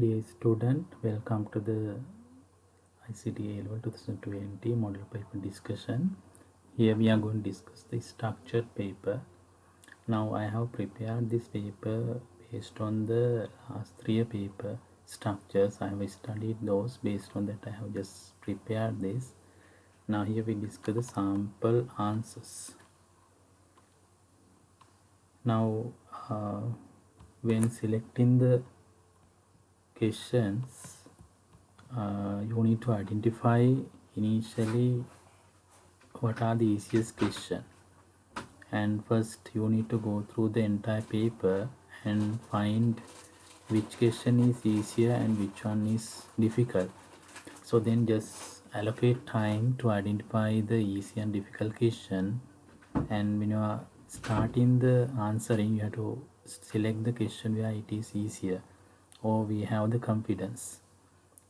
Dear student, welcome to the ICT A-Level 2020 model paper discussion. Here we are going to discuss the structured paper. Now I have prepared this paper based on the last 3 paper structures. I have studied those. Based on that I have just prepared this. Now here we discuss the sample answers. Now when selecting the questions, you need to identify initially what are the easiest question, and first you need to go through the entire paper and find which question is easier and which one is difficult. So then just allocate time to identify the easy and difficult question, and when you are starting the answering you have to select the question where it is easier or we have the confidence.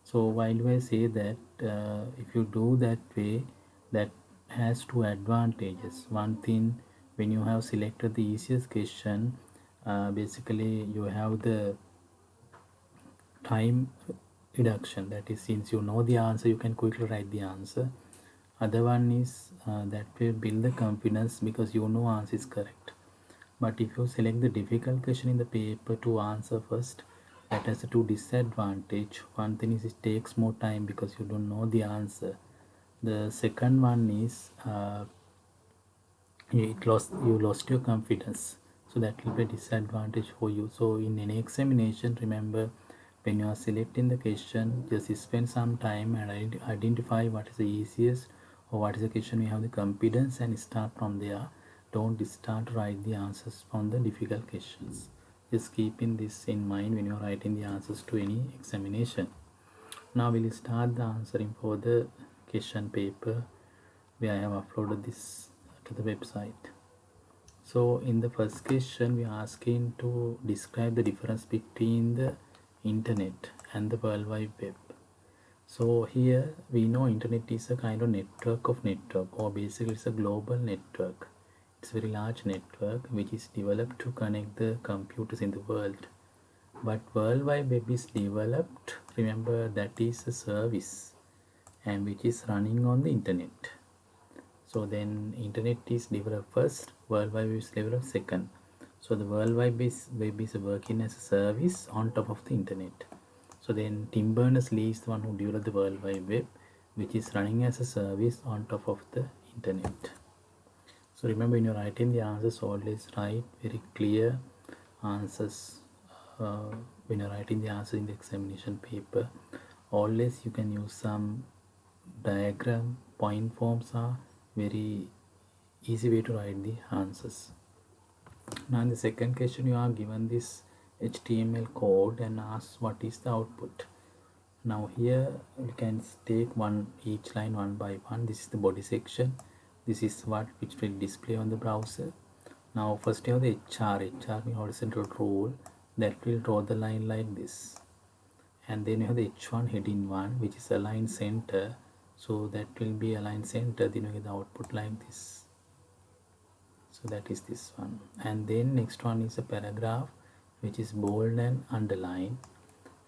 So why do I say that if you do that way, that has two advantages. One thing, when you have selected the easiest question, basically you have the time reduction. That is, since you know the answer, you can quickly write the answer. Other one is that will build the confidence because you know answer is correct. But if you select the difficult question in the paper to answer first, that has two disadvantage. One thing is it takes more time because you don't know the answer. The second one is you lost your confidence, so that will be a disadvantage for you. So in any examination, remember, when you are selecting the question, just spend some time and identify what is the easiest or what is the question you have the confidence, and start from there. Don't start to write the answers from the difficult questions. Just keeping this in mind when you are writing the answers to any examination. Now we'll start the answering for the question paper where I have uploaded this to the website. So in the first question we are asking to describe the difference between the internet and the World Wide Web. So here we know internet is a kind of network, or basically it's a global network. It's a very large network which is developed to connect the computers in the world. But World Wide Web is developed, remember, that is a service and which is running on the internet. So then internet is developed first, World Wide Web is developed second. So the World Wide Web is working as a service on top of the internet. So then Tim Berners-Lee is the one who developed the World Wide Web, which is running as a service on top of the internet. So remember, when you're writing the answers, always write very clear answers. When you're writing the answer in the examination paper, always you can use some diagram. Point forms are very easy way to write the answers. Now in the second question, you are given this HTML code and asked what is the output. Now here we can take each line one by one. This is the body section. This is which will display on the browser. Now first you have the HR means horizontal rule, that will draw the line like this, and then you have the H1 heading 1 which is align center, so that will be align center. Then you get the output like this, so that is this one. And then next one is a paragraph which is bold and underlined,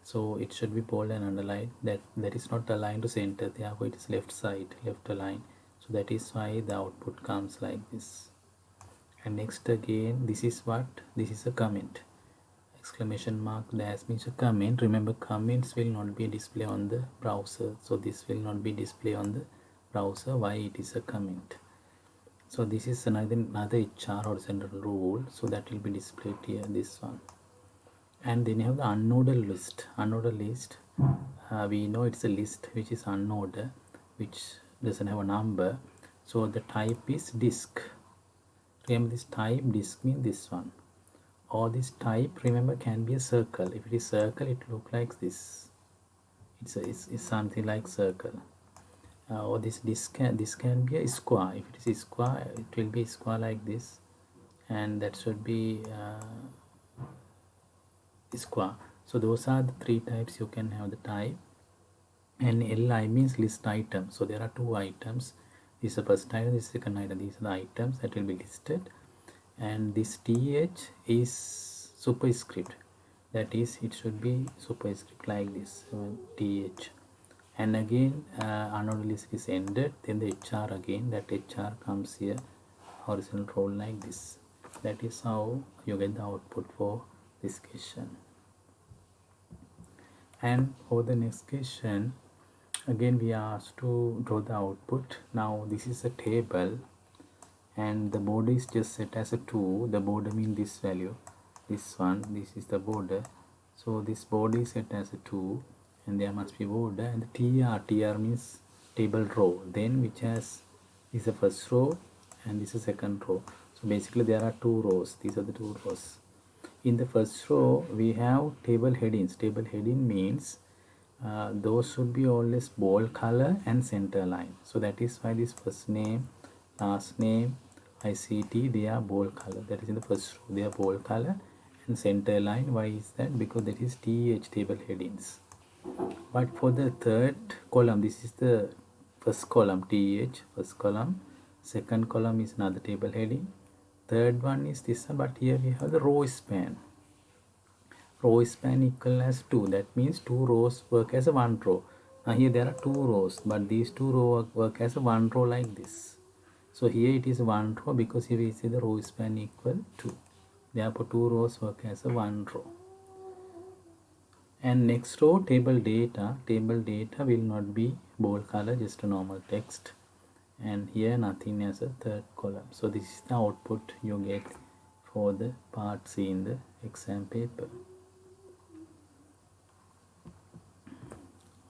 so it should be bold and underlined. That is not aligned to center, therefore it is left aligned. So that is why the output comes like this. And next again, this is a comment. Exclamation mark dash means a comment. Remember, comments will not be displayed on the browser, so this will not be displayed on the browser. Why? It is a comment. So this is another HR horizontal rule, so that will be displayed here, this one. And then you have the unordered list. We know it's a list which is unordered, which doesn't have a number, so the type is disk. Remember, this type disk means this one, or this type, remember, can be a circle. If it is circle, it look like this. It's something like circle. Or this can be a square. If it is a square, it will be a square like this, and that should be square. So those are the three types you can have the type. And LI means list item. So there are two items. This is the first item, this is the second item. These are the items that will be listed. And this TH is superscript. that is, it should be superscript like this, th. And again unordered list is ended, then the HR again, that HR comes here horizontal row like this. That is how you get the output for this question. And for the next question, again we are asked to draw the output. Now this is a table and the border is just set as a 2. The border means this value, this one, this is the border. So this border is set as a 2 and there must be border, and the tr means table row, then which has is the first row and this is second row. So basically there are 2 rows. These are the 2 rows. In the first row we have table headings. Table heading means those should be always bold color and center line. So that is why this first name, last name, ICT, they are bold color. That is in the first row, they are bold color and center line. Why is that? Because that is TH, table headings. But for the third column, this is the first column, TH, first column. Second column is another table heading. Third one is this one, but here we have the row span. Row span equal as 2. That means 2 rows work as a 1 row. Now here there are 2 rows, but these 2 rows work as a 1 row like this. So here it is 1 row because here we see the row span equal 2. Therefore 2 rows work as a 1 row. And next row, table data. Table data will not be bold color, just a normal text. And here nothing as a third column. So this is the output you get for the part C in the exam paper.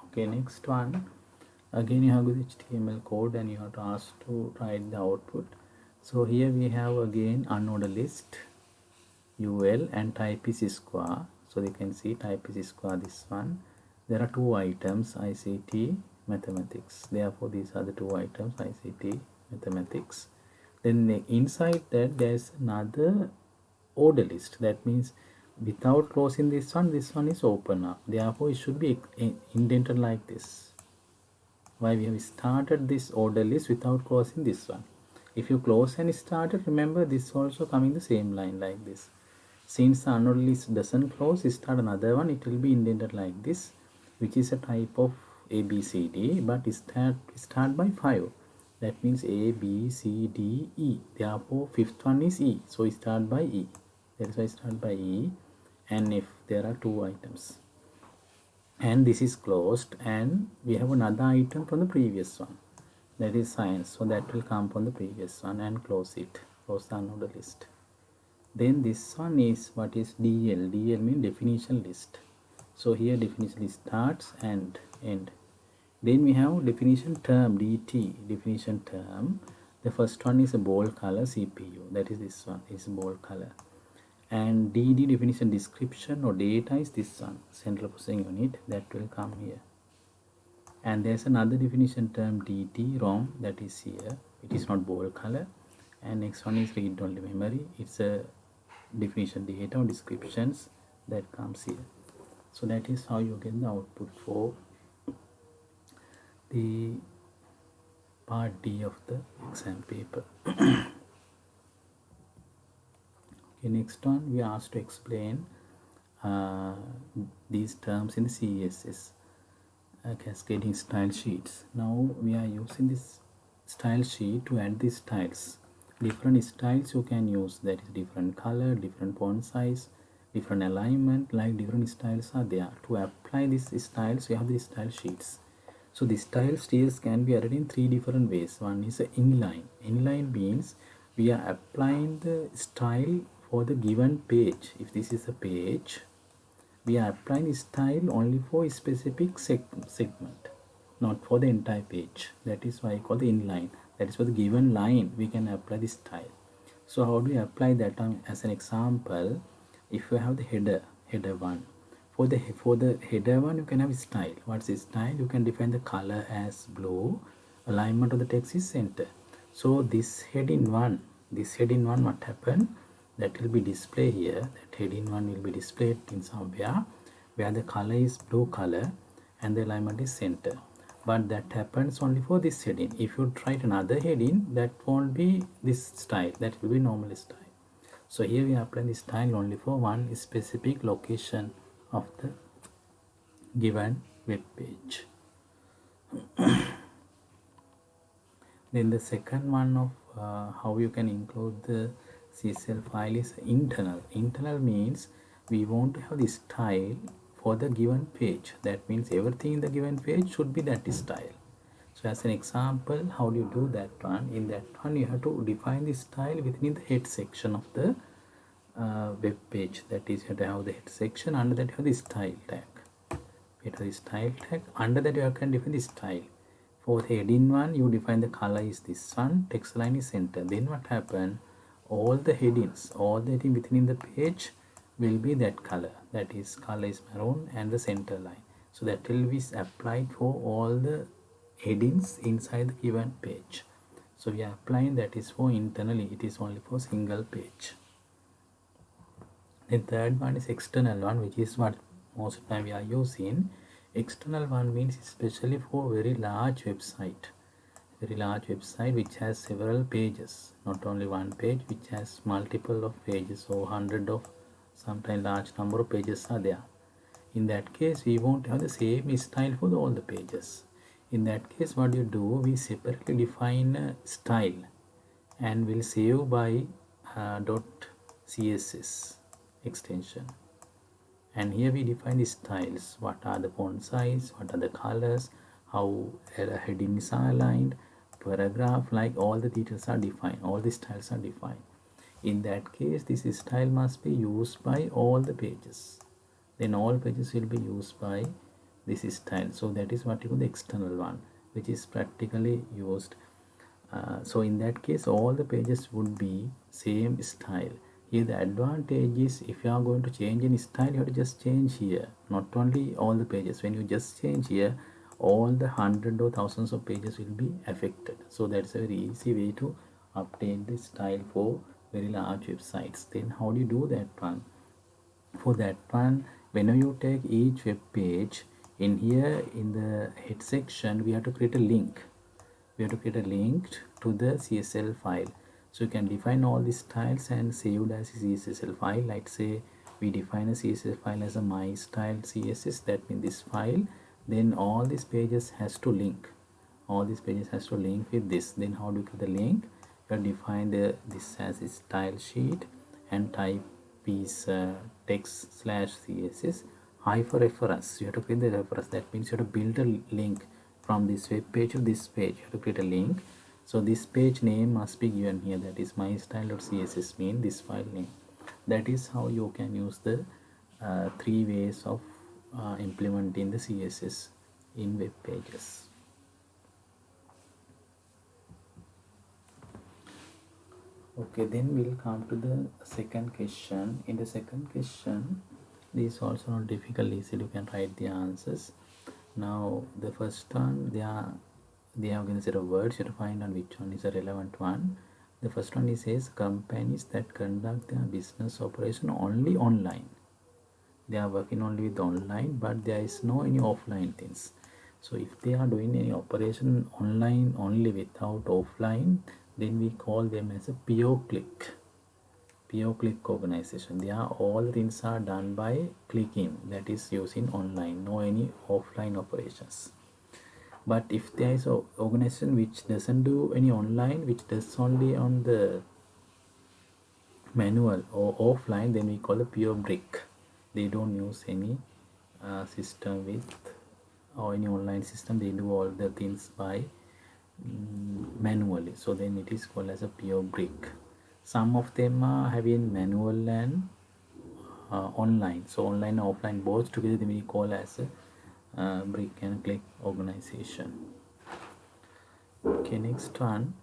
Okay, next one. Again you have the HTML code and you have to ask to write the output. So here we have again unordered list, UL, and type is square. So you can see type is square, this one. There are 2 items, ICT, mathematics. Therefore these are the 2 items, ICT, mathematics. Then inside that there is another order list. That means without closing this one is open up. Therefore it should be indented like this. Why we have started this order list without closing this one. If you close and start it, remember this also coming the same line like this. Since the unordered list doesn't close, start another one, it will be indented like this, which is a type of ABCD, but start by 5. That means A, B, C, D, E. Therefore, fifth one is E. So start by E. That is why start by E. And if there are 2 items, and this is closed, and we have another item from the previous one, that is science. So that will come from the previous one and close it. Close the unordered list. Then this one is what is DL. DL means definition list. So here definition list starts and end. Then we have definition term, DT, definition term. The first one is a bold color, CPU. That is this one, is bold color. And DD, definition description or data, is this one, central processing unit. That will come here. And there's another definition term, DT, ROM, that is here. It is not bold color. And next one is read only memory. It's a definition data or descriptions that comes here. So that is how you get the output for the part D of the exam paper. Okay, next one we are asked to explain these terms in the CSS cascading style sheets. Now we are using this style sheet to add these styles. Different styles you can use, that is different color, different font size, different alignment, like different styles are there. To apply these styles, we have these style sheets. So the style sheets can be added in 3 different ways. One is inline. Inline means we are applying the style for the given page. If this is a page, we are applying the style only for a specific segment, not for the entire page. That is why I call the inline. That is for the given line we can apply the style. So how do we apply that? As an example, if you have the header 1, for the header 1 you can have a style. What's the style? You can define the color as blue, alignment of the text is center. So this heading 1, what happened? That will be displayed here. That heading 1 will be displayed in somewhere where the color is blue color and the alignment is center. But that happens only for this heading. If you write another heading, that won't be this style, that will be normal style. So here we apply the style only for one specific location of the given web page. Then the second one of how you can include the CSL file is internal. Internal means we want to have the style for the given page. That means everything in the given page should be that style. So as an example, how do you do that one? In that one, you have to define the style within the head section of the web page. That is, you have to have the head section. Under that, you have the style tag. You have the style tag. Under that, you can define the style. For the heading one, you define the color is this one, text line is center. Then what happen? All the headings, all the heading within the page will be that color. That is, color is maroon and the center line. So that will be applied for all the headings inside the given page. So we are applying that is for internally, it is only for single page. The third one is external one, which is what most of the time we are using. External one means especially for very large website which has several pages, not only one page, which has multiple of pages, so hundred of sometimes large number of pages are there. In that case, we won't have the same style for all the pages. In that case, what you do, we separately define a style and will save by .css extension. And here we define the styles, what are the font size, what are the colors, how headings are aligned, paragraph, like all the details are defined, all the styles are defined. In that case, this style must be used by all the pages. Then all pages will be used by this style. So that is what you call the external one, which is practically used. So in that case, all the pages would be same style. Here the advantage is, if you are going to change any style, you have to just change here, not only all the pages. When you just change here, all the hundreds or thousands of pages will be affected. So that's a very easy way to update the style for very large websites. Then how do you do that one? For that one, whenever you take each web page, in here in the head section, we have to create a link. We have to create a link to the CSL file. So you can define all these styles and save it as a CSS file. Like say we define a CSS file as a my style CSS, that means this file. Then all these pages has to link. All these pages has to link with this. Then how do you get the link? You define this as a style sheet and type is text /css hyphen reference. You have to create the reference. That means you have to build a link from this web page to this page. You have to create a link. So this page name must be given here, that is my style.css mean this file name. That is how you can use the three ways of implementing the CSS in web pages. Okay, then we'll come to the second question. In the second question, this is also not difficult, easy, you can write the answers. Now the first one, they have given a set of words. You have to find out which one is a relevant one. The first one, it says companies that conduct their business operation only online. They are working only with online, but there is no any offline things. So if they are doing any operation online only without offline, then we call them as a pure click organization. They are all things are done by clicking, that is using online, no any offline operations. But if there is an organization which doesn't do any online, which does only on the manual or offline, then we call a pure brick. They don't use any system with or any online system. They do all the things by manually. So then it is called as a pure brick. Some of them are having manual and online. So online and offline both together, then we call as a brick and click organization. Okay, next one,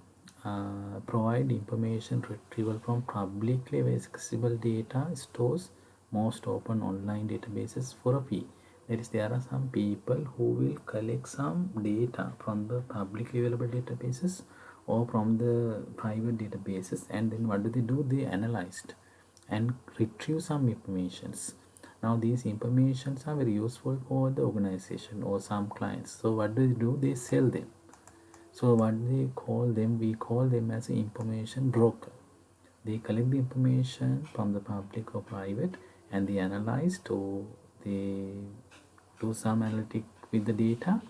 provide information retrieval from publicly accessible data stores, most open online databases for a fee. That is, there are some people who will collect some data from the publicly available databases or from the private databases, and then what do? They analyzed and retrieve some informations. Now these informations are very useful for the organization or some clients. So what do? They sell them. So what they call them, we call them as an information broker. They collect the information from the public or private, and they analyze, or they do some analytic with the data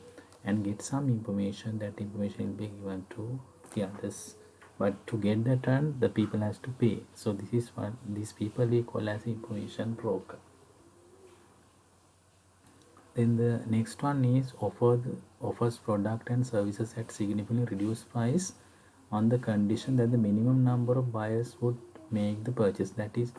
and get some information. That information will be given to the others, but to get that done, the people has to pay. So this is what these people we call as information broker. Then the next one is offers product and services at significantly reduced price on the condition that the minimum number of buyers would make the purchase. That is,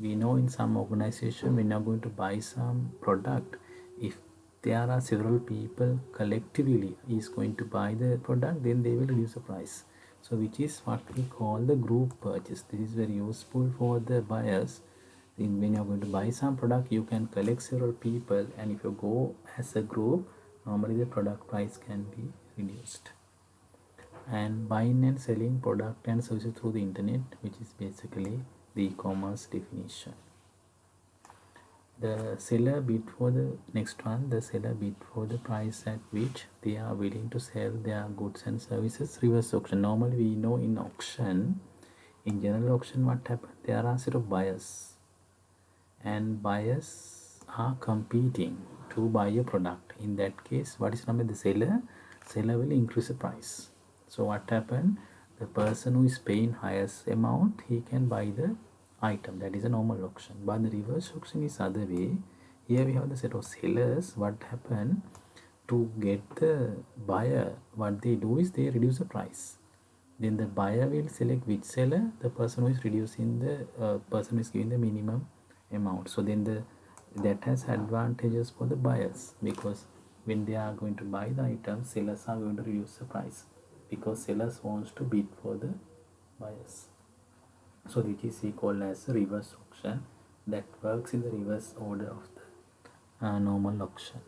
we know in some organization when you're going to buy some product, if there are several people collectively is going to buy the product, then they will reduce the price. So which is what we call the group purchase. This is very useful for the buyers. When you're going to buy some product, you can collect several people, and if you go as a group, normally the product price can be reduced. And buying and selling product and services through the internet, which is basically the e-commerce definition. The seller bid for the next one, the seller bid for the price at which they are willing to sell their goods and services. Reverse auction. Normally we know in auction, in general auction, what happens? There are set of buyers, and buyers are competing to buy a product. In that case, what is number? The seller will increase the price. So what happened? The person who is paying highest amount, he can buy the item. That is a normal auction. But the reverse auction is other way. Here we have the set of sellers. What happened? To get the buyer, what they do is they reduce the price. Then the buyer will select which seller. The person who is reducing the person who is giving the minimum amount. So then that has advantages for the buyers, because when they are going to buy the item, sellers are going to reduce the price, because sellers wants to bid for the buyers. So this is called as a reverse auction, that works in the reverse order of the normal auction.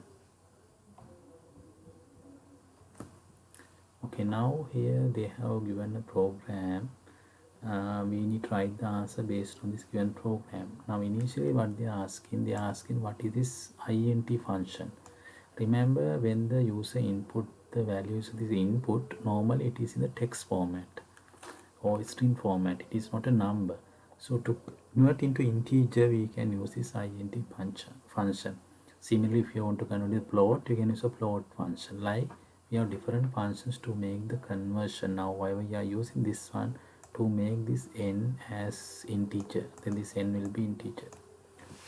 Okay, now here they have given a program. We need to write the answer based on this given program. Now initially what they are asking what is this int function. Remember, when the user input the values of this input, normally it is in the text format or string format. It is not a number. So to convert into integer, we can use this int function. Similarly, if you want to convert a float, you can use a float function. Like, we have different functions to make the conversion. Now why we are using this one to make this n as integer, then this n will be integer.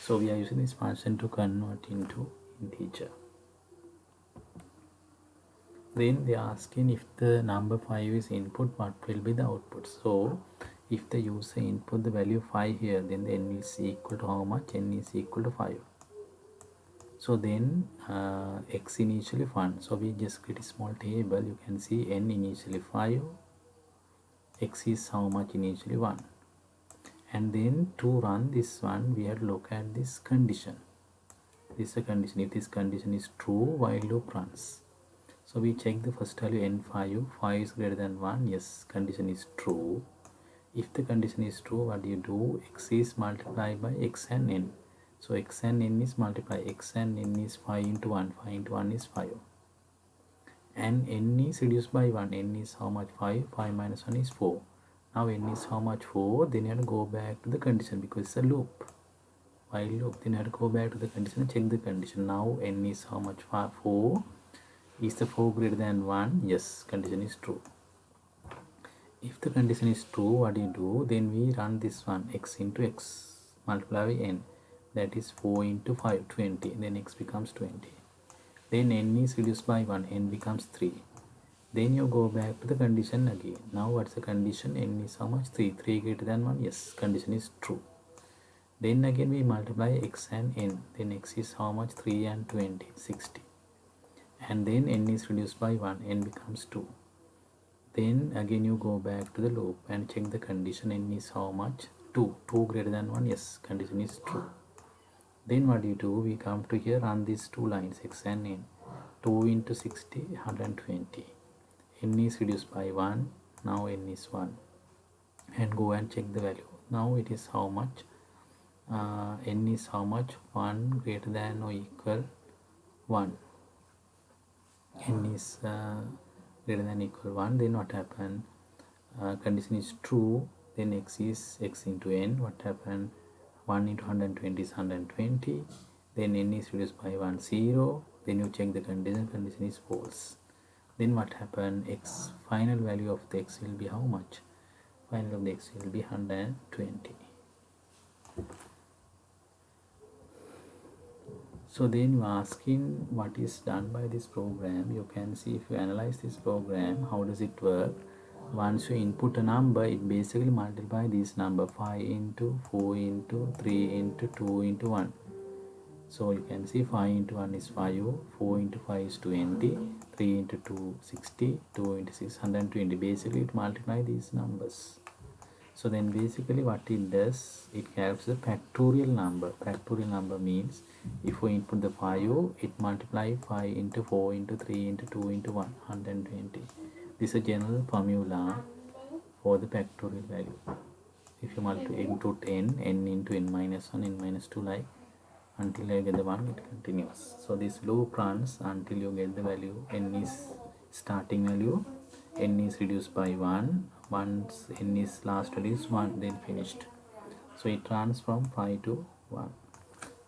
So we are using this function to convert into integer. Then they are asking if the number 5 is input, what will be the output. So if the user input the value 5 here, then the n is equal to how much? N is equal to 5. So then x initially 1. So we just create a small table. You can see n initially 5, x is how much? Initially 1. And then to run this one, we have to look at this condition. This is a condition. If this condition is true, while loop runs. So we check the first value n5, 5 is greater than 1. Yes, condition is true. If the condition is true, what do you do? X is multiplied by x and n. So x and n is multiplied. X and n is 5 into 1. 5 into 1 is 5. And n is reduced by 1. N is how much? 5. 5 minus 1 is 4. Now n is how much? 4. Then you have to go back to the condition, because it's a loop. While loop, then you have to go back to the condition and check the condition. Now n is how much? 4. Is the 4 greater than 1? Yes, condition is true. If the condition is true, what do you do? Then we run this one, x into x multiply by n. That is 4 into 5, 20. Then x becomes 20. Then n is reduced by 1, n becomes 3. Then you go back to the condition again. Now what's the condition? N is how much? 3. 3 greater than 1? Yes, condition is true. Then again we multiply x and n. Then x is how much? 3 and 20, 60. And then n is reduced by 1, n becomes 2. Then again you go back to the loop and check the condition. N is how much? 2. 2 greater than 1? Yes, condition is true. Then what do you do? We come to here, run these two lines, x and n. 2 into 60, 120. N is reduced by 1. Now n is 1. And go and check the value. Now it is how much? N is how much? 1 greater than or equal 1. N is greater than equal 1. Then what happened? Condition is true. then x is x into n. What happened? 1 into 120 is 120. Then n is reduced by 1 0. Then you check the condition is false. Then what happened? X final value of the x will be how much? Final of the x will be 120. So then you are asking what is done by this program. You can see if you analyze this program, how does it work? Once you input a number, it basically multiply this number 5 into 4 into 3 into 2 into 1. So you can see 5 into 1 is 5, 4 into 5 is 20, 3 into 2 60, 2 into 6 120. Basically it multiply these numbers. So then basically what it does, it calculates the factorial number. Factorial number means if we input the 5, it multiply 5 into 4 into 3 into 2 into 1, 120. This is a general formula for the factorial value. If you multiply input n into n minus 1, n minus 2 like until you get the 1, it continues. So this loop runs until you get the value. N is starting value, n is reduced by 1. Once n is last value is 1, then finished. So it runs from 5 to 1.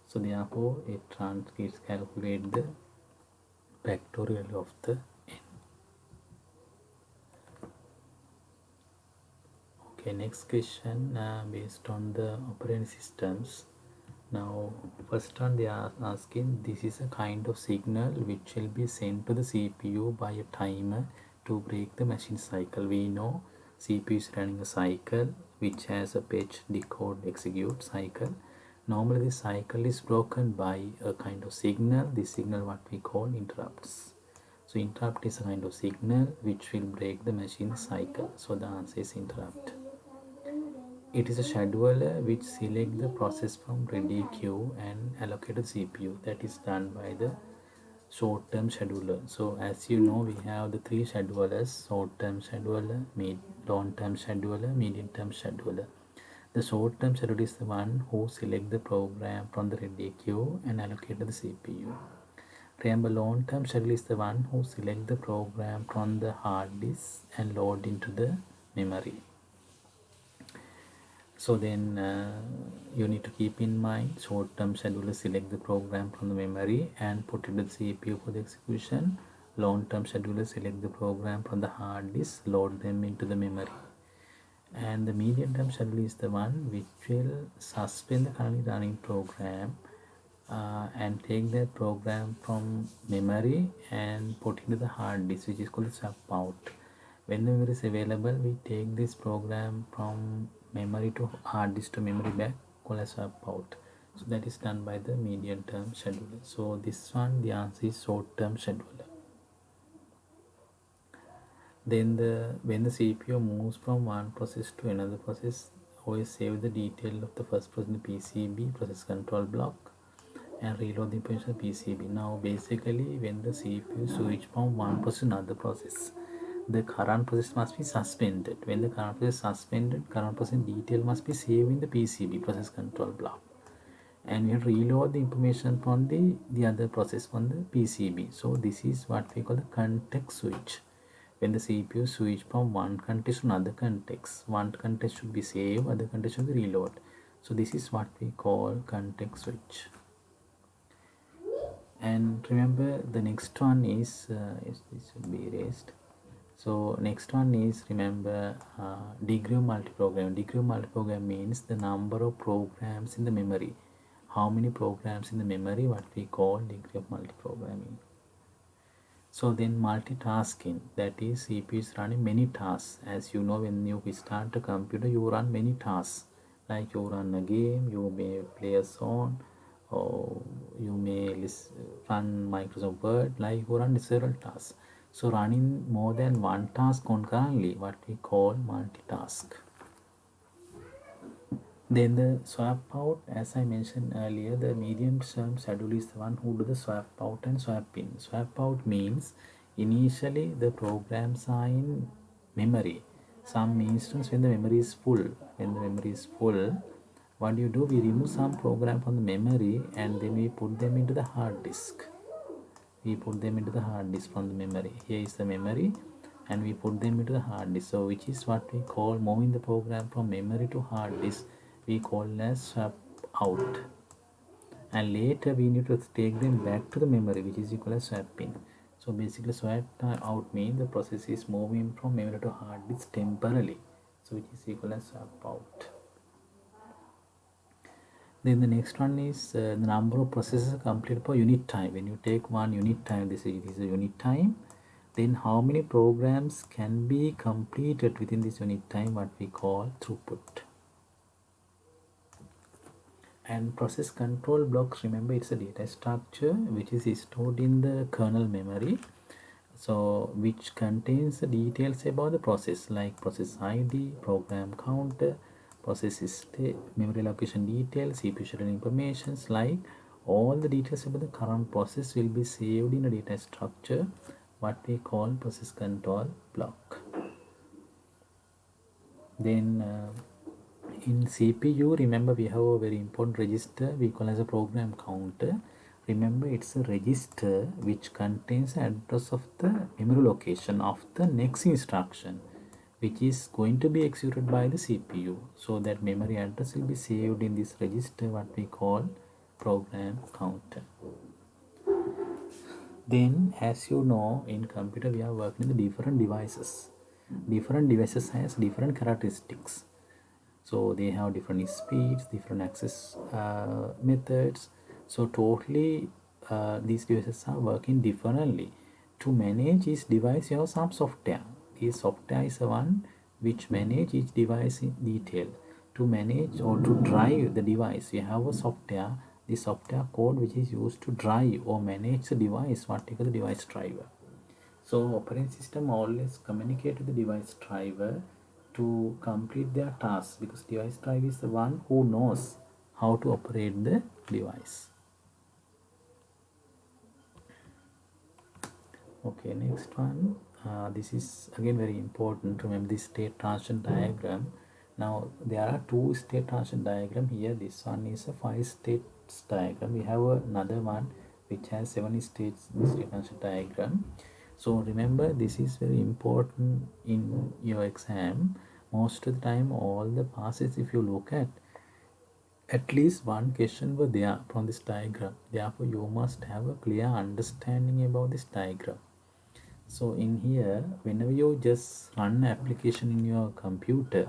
So therefore it calculates the factorial of the n. Okay, next question based on the operating systems. Now first one they are asking, this is a kind of signal which will be sent to the CPU by a timer to break the machine cycle. We know CPU is running a cycle which has a fetch, decode, execute cycle. Normally this cycle is broken by a kind of signal. This signal what we call interrupts. So interrupt is a kind of signal which will break the machine cycle. So the answer is interrupt. It is a scheduler which selects the process from ready queue and allocate the CPU. That is done by the short-term scheduler. So as you know, we have the three schedulers: short-term scheduler, long-term scheduler, medium-term scheduler. The short-term scheduler is the one who selects the program from the ready queue and allocate the CPU. Remember, long-term scheduler is the one who selects the program from the hard disk and load into the memory. So then you need to keep in mind, short-term scheduler select the program from the memory and put it in the CPU for the execution. Long-term scheduler select the program from the hard disk, load them into the memory. And the medium-term scheduler is the one which will suspend the currently running program and take that program from memory and put into the hard disk, which is called the swap out. When the memory is available, we take this program from memory to hard disk to memory back, called as swap out. So that is done by the medium term scheduler. So this one, the answer is short term scheduler. Then when the CPU moves from one process to another process, always save the detail of the first process in the PCB, process control block, and reload the information of PCB. Now basically when the CPU switch from one process to another process, the current process must be suspended. When the current process is suspended, current process detail must be saved in the PCB, process control block, and we reload the information from the other process on the PCB. So this is what we call the context switch. When the CPU switch from one context to another context, one context should be saved, other context should be reload. So this is what we call context switch. And remember, the next one is this should be erased. So next one is, remember, degree of multiprogram. Degree of multiprogram means the number of programs in the memory. How many programs in the memory, what we call degree of multiprogramming. So then multitasking, that is CPU is running many tasks. As you know, when you start a computer, you run many tasks. Like you run a game, you may play a song, or you may run Microsoft Word, like you run several tasks. So running more than one task concurrently, what we call multitask. Then the swap out, as I mentioned earlier, the medium term scheduler is the one who do the swap out and swap in. Swap out means initially the programs are in memory. Some instance when the memory is full, what do? We remove some program from the memory and then we put them into the hard disk. From the memory. Here is the memory. and we put them into the hard disk. So which is what we call moving the program from memory to hard disk, we call as swap out. And later we need to take them back to the memory, which is equal as swapping. So basically swap out means the process is moving from memory to hard disk temporarily, so which is equal as swap out. Then the next one is the number of processes completed per unit time. When you take one unit time, this is a unit time, then how many programs can be completed within this unit time, what we call throughput. And process control blocks, remember it's a data structure which is stored in the kernel memory, so which contains the details about the process like process ID, program counter, process state, memory location details, CPU schedule informations, like all the details about the current process will be saved in a data structure, what we call process control block. Then in CPU, remember we have a very important register we call as a program counter. Remember it's a register which contains the address of the memory location of the next instruction which is going to be executed by the CPU. So that memory address will be saved in this register, what we call program counter. Then as you know, in computer we are working with different devices. Different devices has different characteristics. So they have different speeds, different access methods. So totally these devices are working differently. To manage each device you have some software. This software is the one which manage each device in detail. To manage or to drive the device you have a software. The software code which is used to drive or manage the device, what we call the device driver. So operating system always communicate with the device driver to complete their task, because device driver is the one who knows how to operate the device. Okay, next one. This is again very important. Remember this state transition diagram. Now there are two state transition diagram here. This one is a 5 states diagram. We have another one which has 7 states state transition diagram. So remember this is very important in your exam. Most of the time all the passes, if you look at least one question were there from this diagram. Therefore you must have a clear understanding about this diagram. So in here, whenever you just run an application in your computer,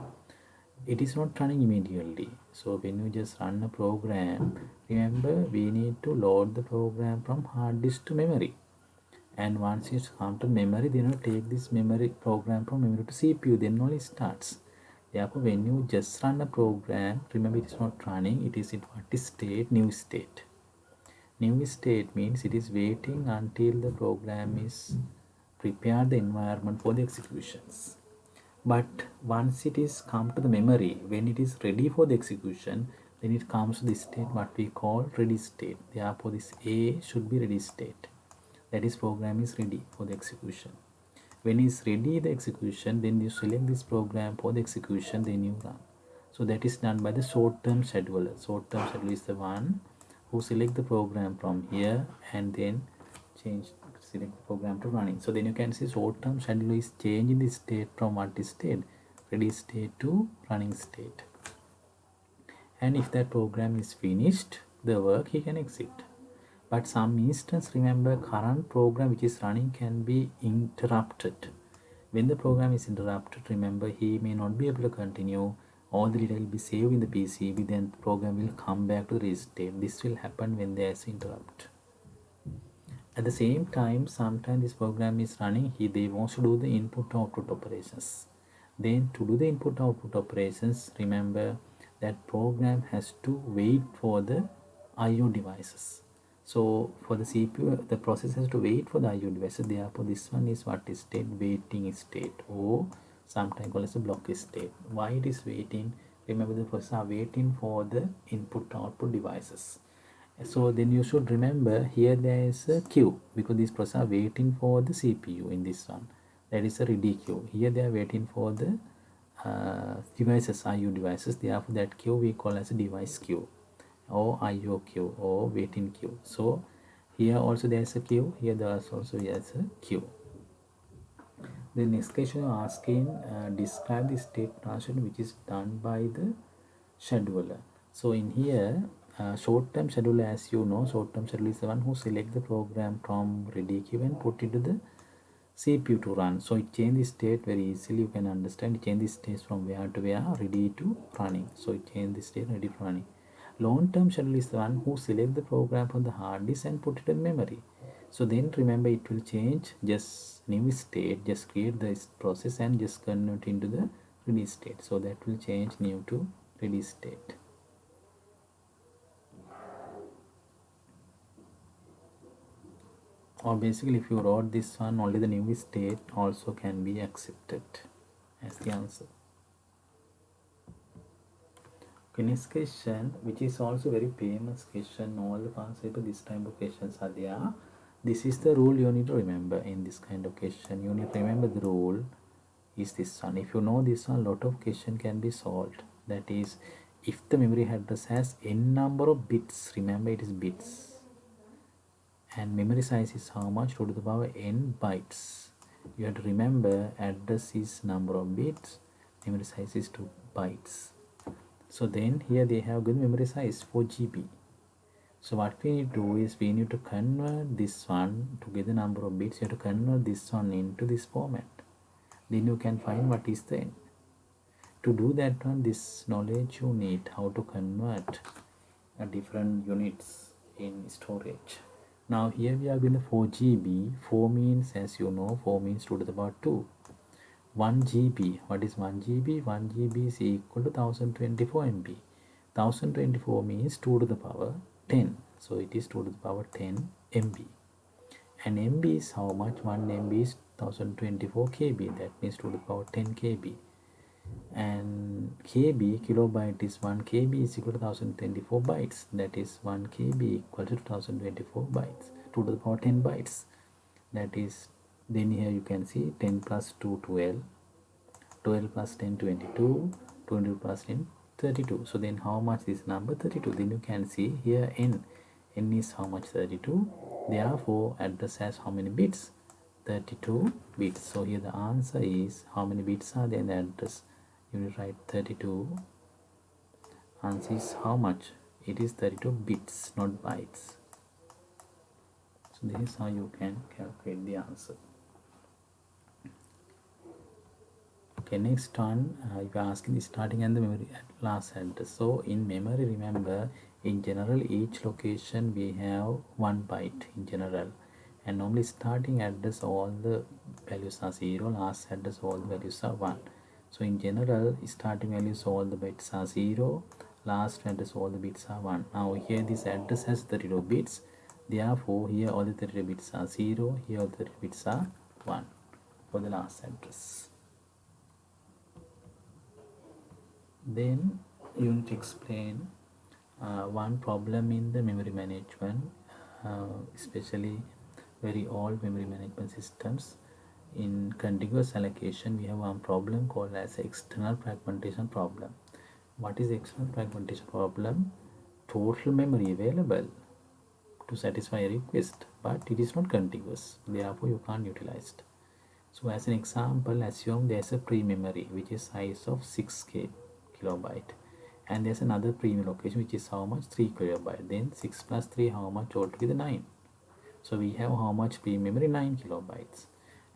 it is not running immediately. So when you just run a program, remember we need to load the program from hard disk to memory. And once it comes to memory, then you take this memory program from memory to CPU, then only starts. Therefore when you just run a program, remember it is not running, it is in what is state, new state. New state means it is waiting until the program is prepare the environment for the executions. But once it is come to the memory, when it is ready for the execution, then it comes to the state what we call ready state. Therefore this A should be ready state, that is program is ready for the execution. When it's ready the execution, then you select this program for the execution, then you run. So that is done by the short-term scheduler. Short-term scheduler is the one who select the program from here and then select the program to running. So then you can see short-term scheduler is changing the state from what is state, ready state to running state. And if that program is finished the work, he can exit. But some instance, remember current program which is running can be interrupted. When the program is interrupted, remember he may not be able to continue. All the data will be saved in the PCB, then the program will come back to the ready state. This will happen when there is interrupt. At the same time, sometimes this program is running, they want to do the input output operations. Then to do the input output operations, remember that program has to wait for the IO devices. So for the CPU, the process has to wait for the IO devices. Therefore this one is what is state, waiting state, or sometimes called as a block state. Why it is waiting? Remember the process are waiting for the input output devices. So then you should remember here there is a queue, because these processes are waiting for the CPU in this one. That is a ready queue. Here they are waiting for the devices, IO devices. Therefore that queue we call as a device queue or IO queue or waiting queue. So here also there is a queue. Here there is also a queue. The next question you are asking, describe the state transition which is done by the scheduler. So in here, short-term scheduler, as you know, short-term scheduler is the one who select the program from ready queue and put it to the CPU to run. So it change the state very easily. You can understand. It change the state from where to where, ready to running. So it change the state ready to running. Long-term schedule is the one who select the program from the hard disk and put it in memory. So then remember, it will change just new state, just create the process and just convert into the ready state. So that will change new to ready state. Or basically, if you wrote this one, only the new state also can be accepted as the answer. Okay, next question, which is also very famous question. All the past paper, this type of questions are there. This is the rule you need to remember in this kind of question. You need to remember the rule is this one. If you know this one, lot of question can be solved. That is, if the memory address has n number of bits, remember it is bits, and memory size is how much, 2 to the power n bytes. You have to remember address is number of bits, memory size is 2 bytes. So then here they have good memory size 4 GB. So what we need to do is we need to convert this one to get the number of bits. You have to convert this one into this format. Then you can find what is the n. To do that one, this knowledge you need how to convert different units in storage. Now here we have been the 4 GB. 4 means, as you know, 4 means 2 to the power 2. 1 GB. What is 1 GB? 1 GB is equal to 1024 MB. 1024 means 2 to the power 10. So it is 2 to the power 10 MB. And MB is how much? 1 MB is 1024 KB. That means 2 to the power 10 KB. And KB, kilobyte, is 1 KB is equal to 1024 bytes. That is 1 KB equal to 1024 bytes. 2 to the power 10 bytes. That is, then here you can see 10 plus 2 12, 12 plus 10 22, 20 plus 10 32. So then how much is number? 32. Then you can see here n is how much? 32. Therefore address has how many bits? 32 bits. So here the answer is, how many bits are there in the address? You will write 32. Answer is how much? It is 32 bits, not bytes. So this is how you can calculate the answer. Okay, next one, you are asking the starting and the memory last address. So in memory, remember, in general, each location we have 1 byte in general, and normally starting address all the values are 0, last address all the values are 1. So in general, starting values all the bits are 0, last address all the bits are 1. Now here this address has 32 bits. Therefore here all the 32 bits are 0, here all the 32 bits are 1 for the last address. Then you need to explain one problem in the memory management, especially very old memory management systems. In contiguous allocation, we have one problem called as external fragmentation problem. What is external fragmentation problem? Total memory available to satisfy a request, but it is not contiguous, therefore you can't utilize it. So as an example, assume there's a pre-memory which is size of 6k kilobyte, and there's another pre-memory location which is how much? 3 kilobyte. Then 6 plus 3 how much? Altogether 9. So we have how much pre-memory? 9 kilobytes.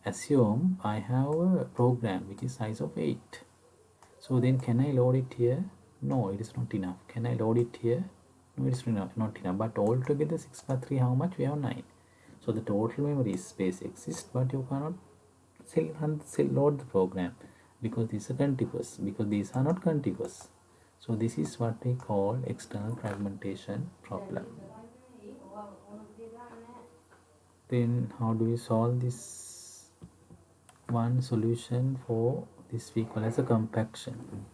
Assume I have a program which is size of 8. So then can I load it here? No, it is not enough. Can I load it here? No, it is not enough. But altogether 6 plus 3 how much? We have 9. So the total memory space exists, but you cannot load the program because these are contiguous, because these are not contiguous. So this is what we call external fragmentation problem. Then how do we solve this? One solution for this we call as a compaction.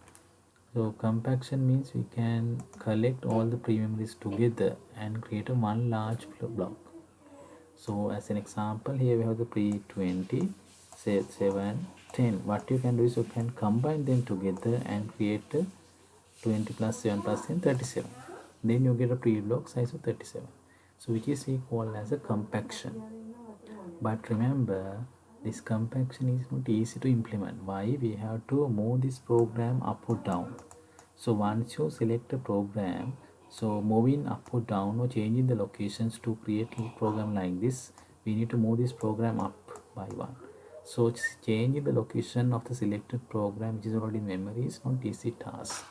So compaction means we can collect all the pre-memories together and create a one large block. So as an example, here we have the pre-20, say 7, 10. What you can do is you can combine them together and create 20 plus 7 plus 10, 37. Then you get a pre-block size of 37. So which is equal as a compaction. But remember, this compaction is not easy to implement. Why? We have to move this program up or down. So once you select a program, so moving up or down or changing the locations to create a program like this, we need to move this program up by one. So changing the location of the selected program which is already in memory is not easy task.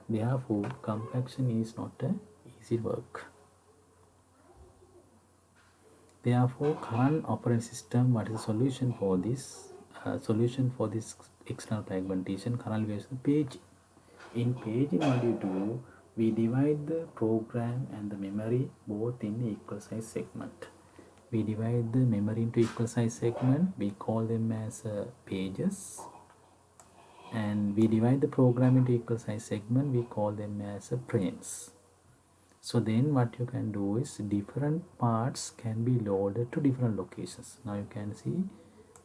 Therefore, compaction is not a easy work. Therefore, current operating system, what is the solution for this? Solution for this external fragmentation, current version page. In paging, what do you do? We divide the program and the memory both in equal size segment. We divide the memory into equal size segment. We call them as pages. And we divide the program into equal size segment. We call them as frames. So then what you can do is different parts can be loaded to different locations. Now you can see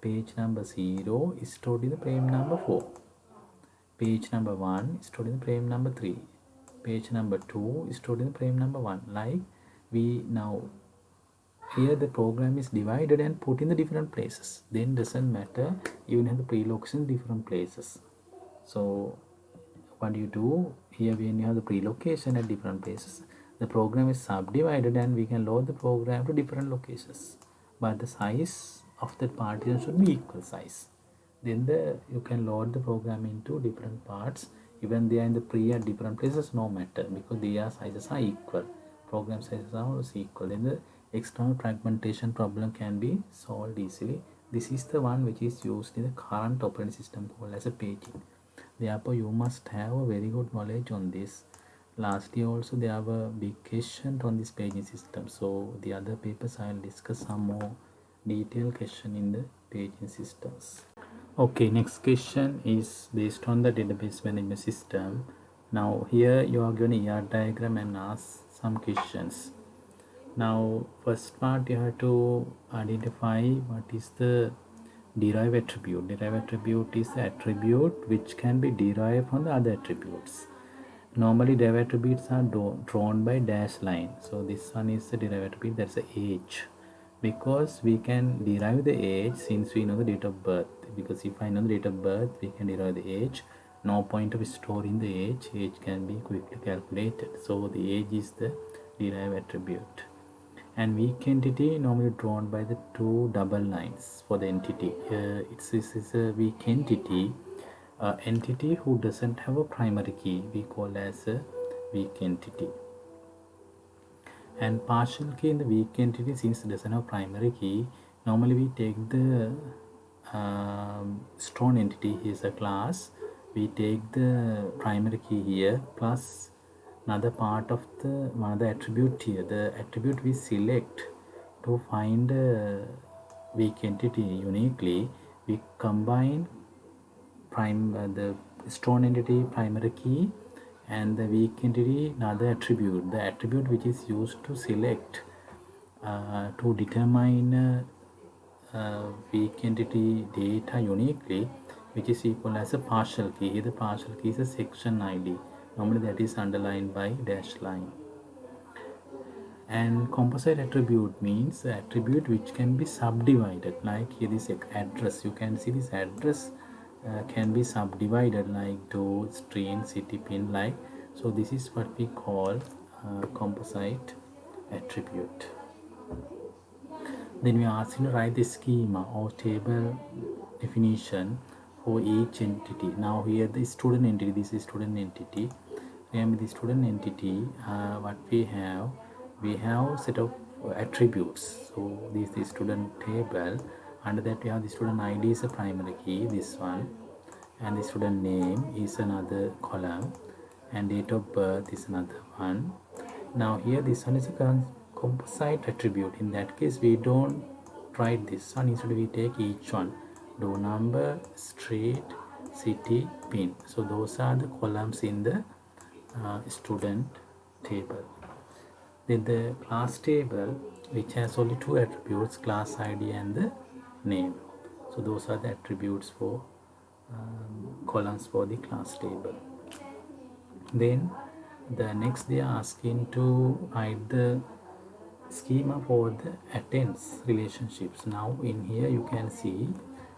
page number 0 is stored in the frame number 4. Page number 1 is stored in the frame number 3. Page number 2 is stored in the frame number 1. Like we now here the program is divided and put in the different places. Then doesn't matter, even have the prelocation different places. So what do you do here? When you have the prelocation at different places, the program is subdivided and we can load the program to different locations, but the size of that partition should be equal size. Then you can load the program into different parts, even they are in the pre at different places, no matter, because their sizes are equal, program sizes are also equal. Then the external fragmentation problem can be solved easily. This is the one which is used in the current operating system called as a paging. Therefore, you must have a very good knowledge on this. Last year also there were big questions on this paging system. So the other papers I will discuss some more detailed question in the paging systems. Okay, next question is based on the database management system. Now here you are given a ER diagram and ask some questions. Now first part you have to identify what is the derived attribute. Derived attribute is the attribute which can be derived from the other attributes. Normally derived attributes are drawn by dash line. So this one is the derived attribute, that's the age, because we can derive the age since we know the date of birth. Because if I know the date of birth, we can derive the age. No point of storing the age can be quickly calculated. So the age is the derived attribute. And weak entity normally drawn by the two double lines for the entity. This is a weak entity. Entity who doesn't have a primary key we call as a weak entity. And partial key in the weak entity, since it doesn't have primary key, normally we take the strong entity. Here is a class. We take the primary key here plus another part of the one of the attribute here. The attribute we select to find a weak entity uniquely, we combine the strong entity primary key and the weak entity another attribute, the attribute which is used to select to determine weak entity data uniquely, which is equal as a partial key. Here the partial key is a section ID. Normally that is underlined by dash line. And composite attribute means the attribute which can be subdivided, like here this address. You can see this address can be subdivided like door, street, city, pin, like. So this is what we call composite attribute. Then we are asked to write the schema or table definition for each entity. Now here the student entity, this is student entity. Remember the student entity, what we have set of attributes. So this is the student table. Under that we have the student ID is a primary key, this one, and the student name is another column, and date of birth is another one. Now here this one is a composite attribute. In that case we don't write this one, instead we take each one, door number, street, city, pin. So those are the columns in the student table. Then the class table, which has only two attributes, class ID and the name. So those are the attributes for columns for the class table. Then the next they are asking to write the schema for the attends relationships. Now in here you can see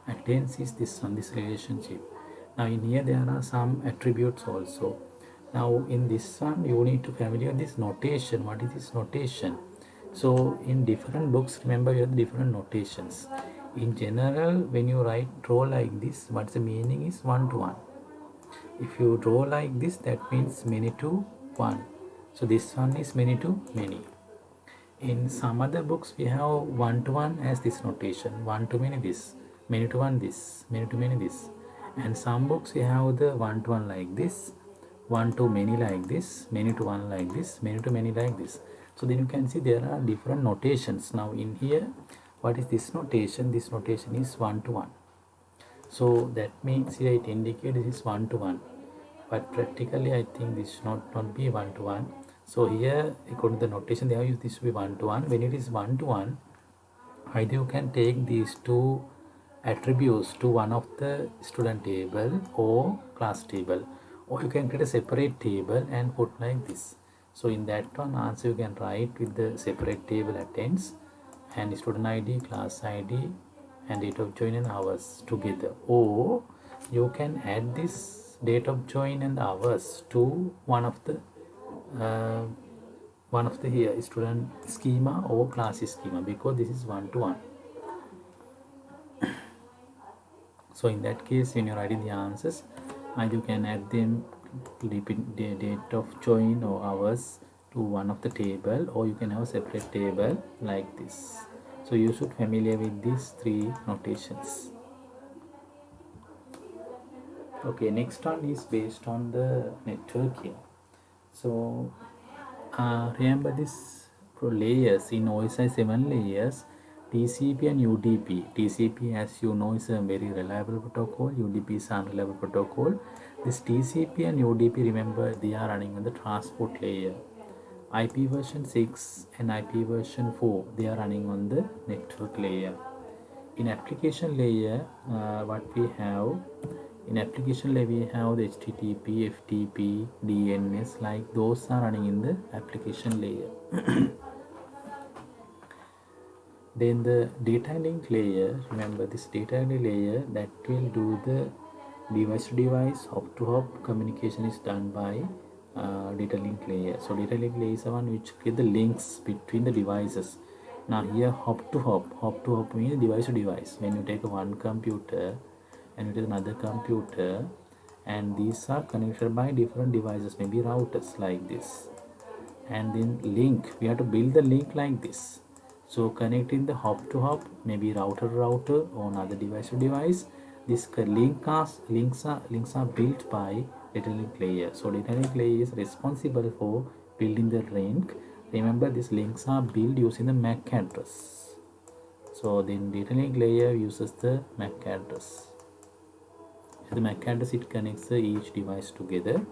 Acquaintance is this one, this relationship. Now in here there are some attributes also. Now in this one you need to familiar this notation. What is this notation? So in different books, remember you have different notations. In general, when you draw like this, what's the meaning is one to one. If you draw like this, that means many to one. So this one is many to many. In some other books, we have one to one as this notation, one to many this, many to one this, many to many this. And some books we have the one to one like this, one to many like this, many to one like this, many to many like this. So then you can see there are different notations. Now in here, what is this notation? This notation is one to one. So that means here it indicates this is one to one. But practically I think this should not be one to one. So here according to the notation they have used this to be one to one. When it is one to one, either you can take these two attributes to one of the student table or class table, or you can create a separate table and put like this. So in that one answer you can write with the separate table attends and student ID, class ID and date of join and hours together, or you can add this date of join and hours to one of the here student schema or class schema, because this is one to one. So in that case, when you're writing the answers, you can add them the date of join or hours to one of the table, or you can have a separate table like this. So you should familiar with these three notations. Okay, next one is based on the network here. So remember this layers in OSI 7 layers, TCP and UDP. TCP, as you know, is a very reliable protocol. UDP is an unreliable protocol. This TCP and UDP, remember, they are running on the transport layer. IP version 6 and IP version 4, they are running on the network layer. In application layer, what we have, in application layer we have the HTTP, FTP, DNS, like those are running in the application layer. Then the data link layer, remember this data link layer that will do the device to device, hop to hop communication is done by data link layer. So data link layer is the one which create the links between the devices. Now here hop to hop means device to device. When you take one computer and you take another computer, and these are connected by different devices, maybe routers like this, and then link, we have to build the link like this. So connecting the hop to hop, maybe router or another device to device, this links are built by data link layer. So data link layer is responsible for building the link. Remember, these links are built using the MAC address. So then data link layer uses the MAC address. The MAC address, it connects each device together,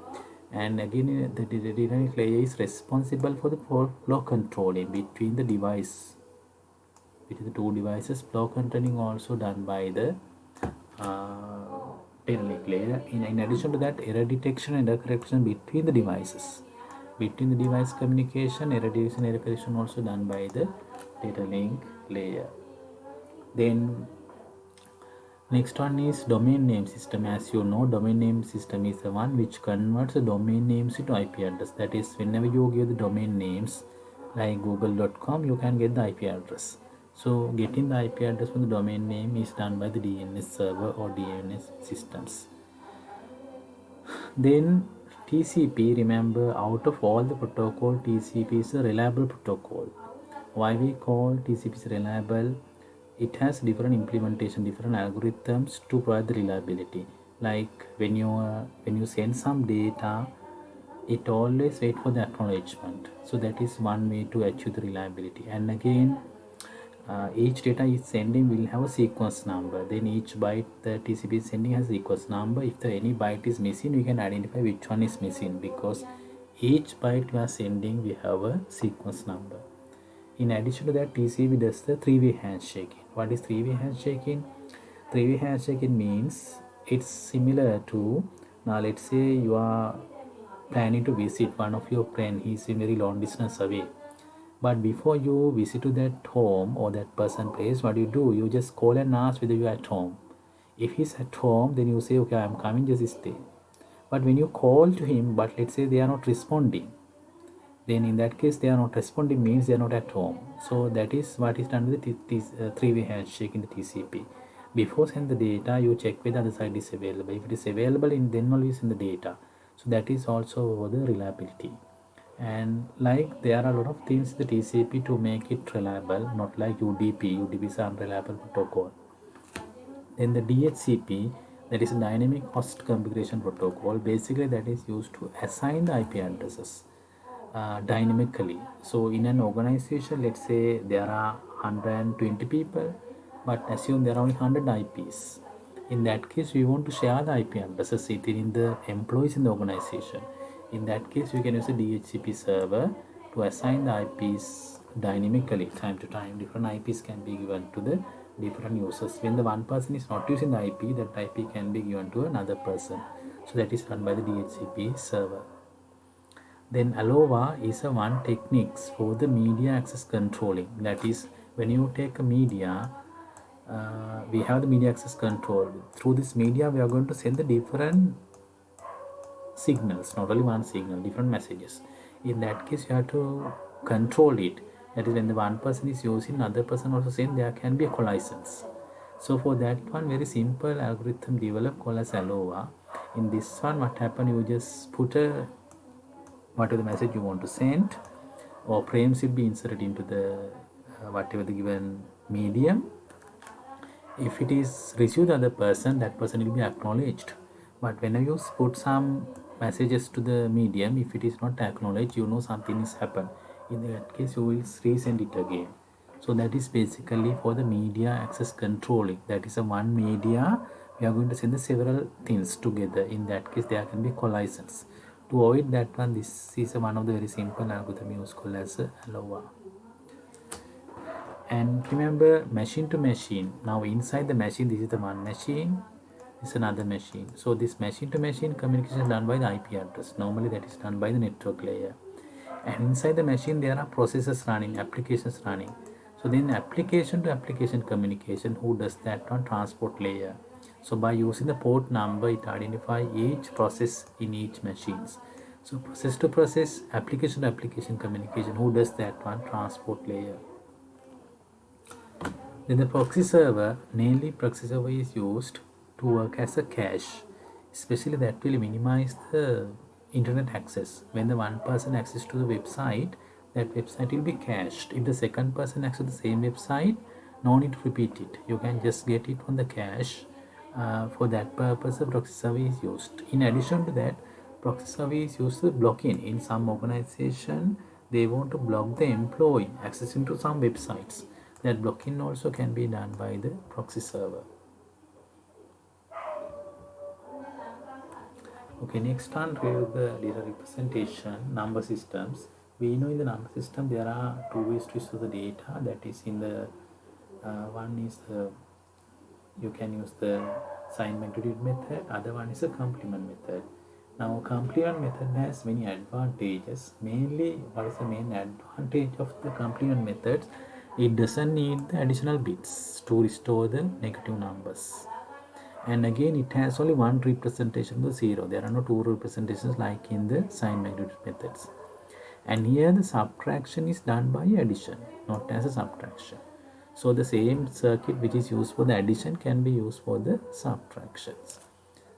and again the data link layer is responsible for the flow controlling between the device, between the two devices. Flow controlling also done by the data link layer. In addition to that, error detection and error correction between the devices, between the device communication, error detection, error correction also done by the data link layer. Then next one is domain name system. As you know, domain name system is the one which converts the domain names into IP address. That is, whenever you give the domain names like google.com, you can get the IP address. So getting the IP address from the domain name is done by the DNS server or DNS systems. Then TCP, remember, out of all the protocol, TCP is a reliable protocol. Why we call TCP reliable? It has different implementation, different algorithms to provide the reliability. Like when you send some data, it always wait for the acknowledgement. So that is one way to achieve the reliability. And again, each data is sending will have a sequence number. Then each byte the TCP is sending has a sequence number. If any byte is missing, we can identify which one is missing, because each byte we are sending we have a sequence number. In addition to that, TCP does the three-way handshaking. What is three-way handshaking? Three-way handshaking means it's similar to, now let's say you are planning to visit one of your friend. He's in very long distance away. But before you visit to that home or that person place, what you do, you just call and ask whether you are at home. If he's at home, then you say, okay, I'm coming, just stay. But when you call to him, but let's say they are not responding, then in that case they are not responding means they are not at home. So that is what is done with the three-way handshake in the TCP. Before send the data, you check whether the other side is available. If it is available, then only send the data. So that is also the reliability. And like there are a lot of things in the TCP to make it reliable, not like UDP. UDP is unreliable protocol. Then the DHCP, that is a dynamic host configuration protocol. Basically that is used to assign the IP addresses dynamically. So in an organization, let's say there are 120 people, but assume there are only 100 IPs. In that case, we want to share the IP addresses within the employees in the organization. In that case, we can use a DHCP server to assign the IPs dynamically. Time to time, different IPs can be given to the different users. When the one person is not using the IP, that IP can be given to another person. So that is run by the DHCP server. Then ALOVA is a one techniques for the media access controlling. That is, when you take a media, we have the media access control. Through this media, we are going to send the different signals, not only one signal, different messages. In that case, you have to control it. That is, when the one person is using, another person also saying, there can be a collisions. So for that one, very simple algorithm developed called as ALOVA. In this one, what happened, you just put a whatever the message you want to send, or frames will be inserted into the whatever the given medium. If it is received the other person, that person will be acknowledged. But whenever you put some messages to the medium, if it is not acknowledged, you know something is happened. In that case, you will resend it again. So that is basically for the media access controlling. That is a one media. We are going to send the several things together. In that case, there can be collisions. To avoid that one, this is one of the very simple algorithm used called as ALOVA. And remember, machine to machine. Now inside the machine, this is the one machine, this is another machine. So this machine to machine communication is done by the IP address. Normally that is done by the network layer. And inside the machine, there are processes running, applications running. So then application to application communication, who does that on transport layer. So by using the port number, it identifies each process in each machines. So process to process, application to application communication, who does that one? Transport layer. Then the proxy server, mainly proxy server is used to work as a cache, especially that will minimize the internet access. When the one person access to the website, that website will be cached. If the second person access the same website, no need to repeat it. You can just get it on the cache. For that purpose, the proxy server is used. In addition to that, proxy server is used to blocking. In some organization, they want to block the employee accessing to some websites. That blocking also can be done by the proxy server. Okay, next one, review the data representation, number systems. We know in the number system there are two ways to store the data. That is in the one is you can use the sign magnitude method. Other one is a complement method. Now complement method has many advantages. Mainly, what is the main advantage of the complement method? It doesn't need the additional bits to restore the negative numbers. And again, it has only one representation of the zero. There are no two representations like in the sign magnitude methods. And here the subtraction is done by addition, not as a subtraction. So the same circuit which is used for the addition can be used for the subtractions.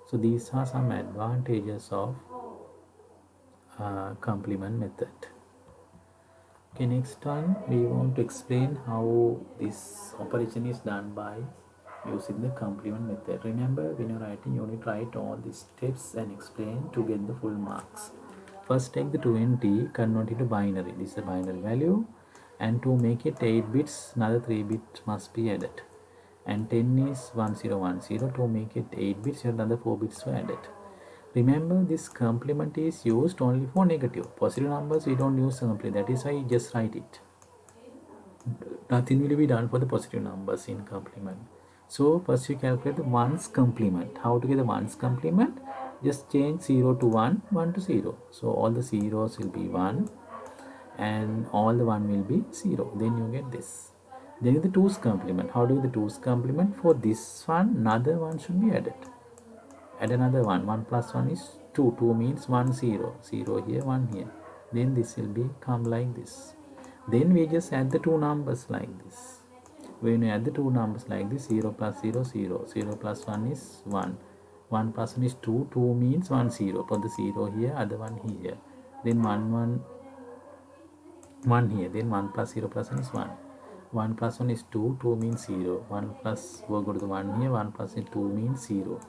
So these are some advantages of complement method. Okay, next one we want to explain how this operation is done by using the complement method. Remember, when you're writing, you need to write all these steps and explain to get the full marks. First, take the 20, convert it to binary. This is a binary value, and to make it 8 bits, another 3 bits must be added. And 10 is 1010. To make it 8 bits, another 4 bits were added. Remember, this complement is used only for negative. Positive numbers we don't use complement. That is why I just write it. Nothing will be done for the positive numbers in complement. So first you calculate the ones complement. How to get the ones complement? Just change 0 to 1, 1 to 0. So all the zeros will be 1 and all the 1 will be 0. Then you get this. Then the 2's complement. How do you the 2's complement? For this one, another one should be added. Add another one. 1 plus 1 is 2. 2 means 1, 0. 0 here, 1 here. Then this will become like this. Then we just add the two numbers like this. When we add the two numbers like this, 0 plus 0, 0. 0 plus 1 is 1. 1 plus 1 is 2. 2 means 1, 0. Put the 0 here, other one here. Then 1, 1, 1 here. Then 1 plus 0 plus 1 is 1. 1 plus 1 is 2. 2 means 0. 1 plus, we'll go to the 1 here. 1 plus 2 means 0.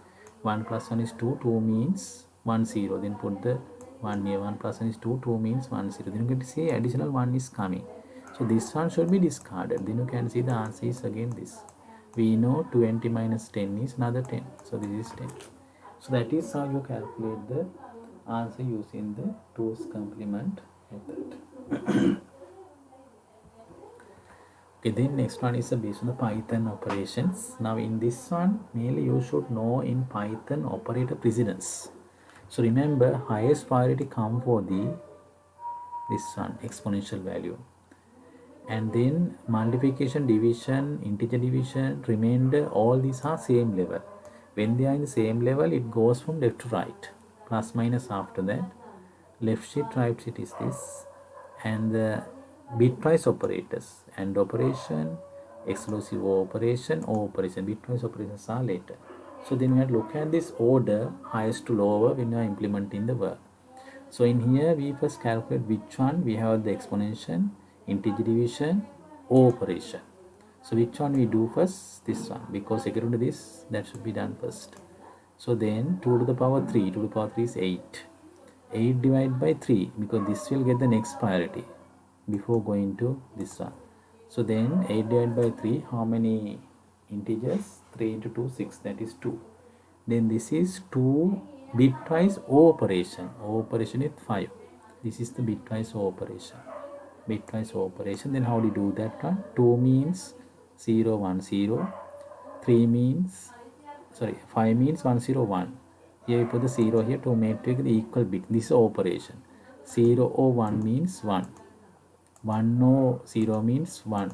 1 plus 1 is 2. 2 means 1, 0. Then put the 1 here. 1 plus 1 is 2. 2 means 1, 0. Then you can see additional 1 is coming. So this one should be discarded. Then you can see the answer is again this. We know 20 minus 10 is another 10. So this is 10. So that is how you calculate the answer using the 2's complement method. Okay, then next one is based on the Python operations. Now in this one, mainly you should know in Python operator precedence. So remember, highest priority come for this one, exponential value. And then multiplication, division, integer division, remainder, all these are same level. When they are in the same level, it goes from left to right. Plus minus after that. Left shift, right shift is this. And the bitwise operators, AND operation, exclusive operation, or operation. Bitwise operations are later. So then we have to look at this order, highest to lower, when we are implementing the verb. So in here, we first calculate which one we have the exponential, integer division, or operation. So which one we do first? This one, because according to this, that should be done first. So then 2 to the power 3, 2 to the power 3 is 8. 8 divided by 3, because this will get the next priority before going to this one. So then 8 divided by 3, how many integers? 3 into 2, 6, that is 2. Then this is 2 bitwise O operation. O operation is 5. This is the bitwise O operation. Bitwise O operation. Then how do you do that one? 2 means 0, 1, 0. 3 means, 5 means 1, 0, 1. Here we put the 0 here to make the equal bit. This is operation. 0 or 1 means 1. 1 or 0 means 1.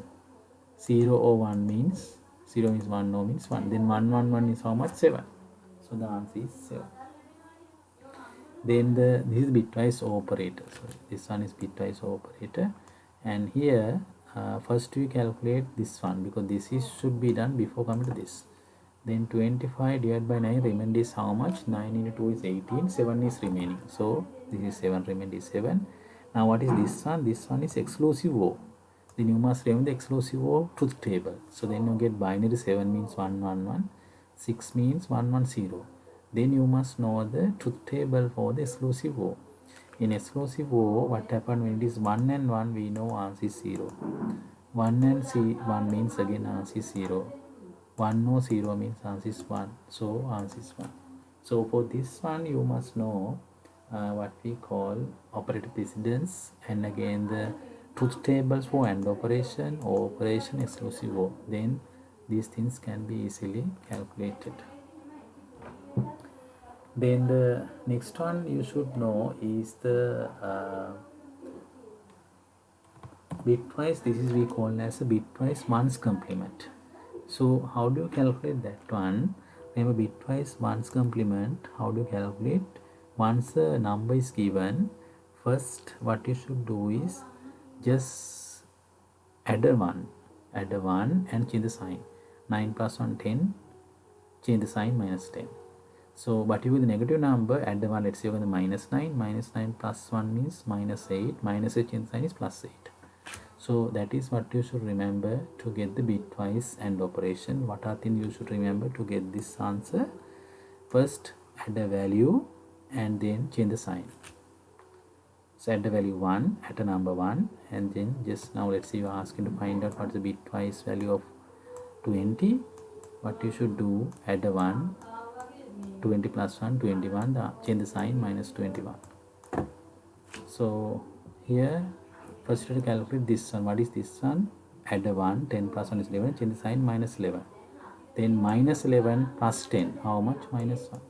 0 or 1 means 0 means 1 or means 1. Then 1, 1, 1 is how much? 7. So the answer is 7. Then this is bitwise operator. Sorry, this one is bitwise operator. And here first we calculate this one, because this is should be done before coming to this. Then 25 divided by 9, remainder is how much? 9 into 2 is 18. 7 is remaining. So this is 7, remainder is 7. Now what is this one? This one is exclusive O. Then you must remember the exclusive O truth table. So then you get binary. 7 means 1, 1, 1. 6 means 1, 1, 0. Then you must know the truth table for the exclusive O. In exclusive O, what happened when it is 1 and 1, we know answer is 0. 1 and 1 means again answer is 0. 1 or 0 means answer is 1. So answer is 1. So for this one, you must know what we call operator precedence, and again the truth tables for AND operation, O operation, exclusive O. Then these things can be easily calculated. Then the next one you should know is the bitwise. This is we call as a bitwise 1's complement. So how do you calculate that one? Remember, bitwise 1's complement, how do you calculate? Once a number is given, first what you should do is just add a 1 and change the sign. 9 plus 1, 10, change the sign, minus 10. So but if with the negative number, add the 1, let's say with the minus 9. Minus 9 plus 1 means minus 8. Minus 8 change the sign is plus 8. So that is what you should remember to get the bitwise AND operation. What are things you should remember to get this answer? First add a value and then change the sign. So add the value 1, add a number 1, and then just now let's say you are asking to find out what's the bitwise value of 20. What you should do, add a 1, 20 plus 1, 21, change the sign, minus 21. So here first to calculate this one. What is this one? Add a 1, 10 plus 1 is 11, change the sign, minus 11. Then minus 11 plus 10, how much? Minus 1.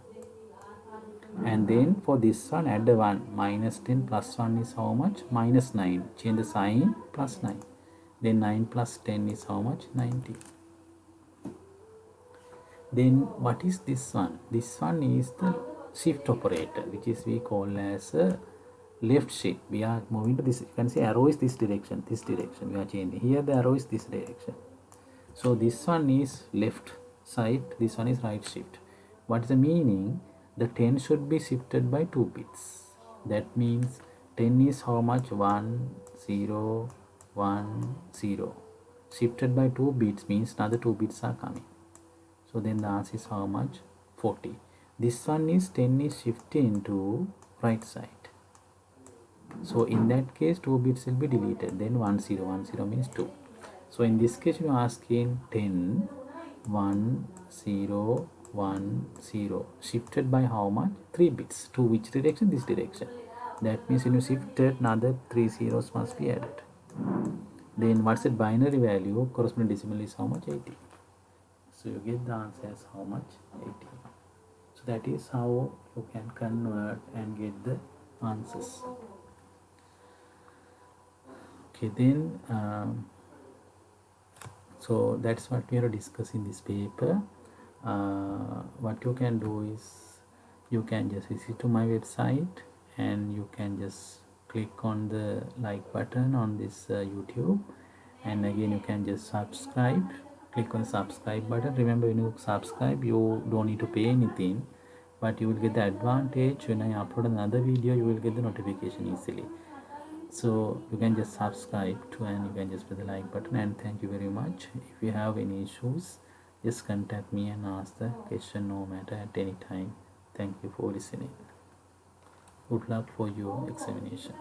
And then for this one, add a 1, minus 10 plus 1 is how much? Minus 9, change the sign, plus 9. Then 9 plus 10 is how much? 90. Then what is this one? This one is the shift operator, which is we call as a left shift. We are moving to this. You can see arrow is this direction. This direction we are changing. Here the arrow is this direction. So this one is left side. This one is right shift. What is the meaning? The 10 should be shifted by 2 bits. That means 10 is how much? 1 0 1 0. Shifted by 2 bits means another 2 bits are coming. So then the answer is how much? 40. This one is 10 is shifting to right side. So in that case 2 bits will be deleted. Then 1 0 1 0 means 2. So in this case you are asking 10 1 0 1 0 shifted by how much? 3 bits. To which direction? This direction. That means when you shifted, another 3 zeros must be added. Then what's the binary value? Corresponding decimal is how much? 80. So you get the answer as how much? 80. So that is how you can convert and get the answers. Okay, then so that's what we are discussing in this paper. What you can do is you can just visit to my website and you can just click on the like button on this YouTube, and again you can just subscribe. Click on the subscribe button. Remember, when you subscribe you don't need to pay anything, but you will get the advantage when I upload another video. You will get the notification easily. So you can just subscribe to, and you can just press the like button, and thank you very much. If you have any issues, just contact me and ask the question no matter at any time. Thank you for listening. Good luck for your examination.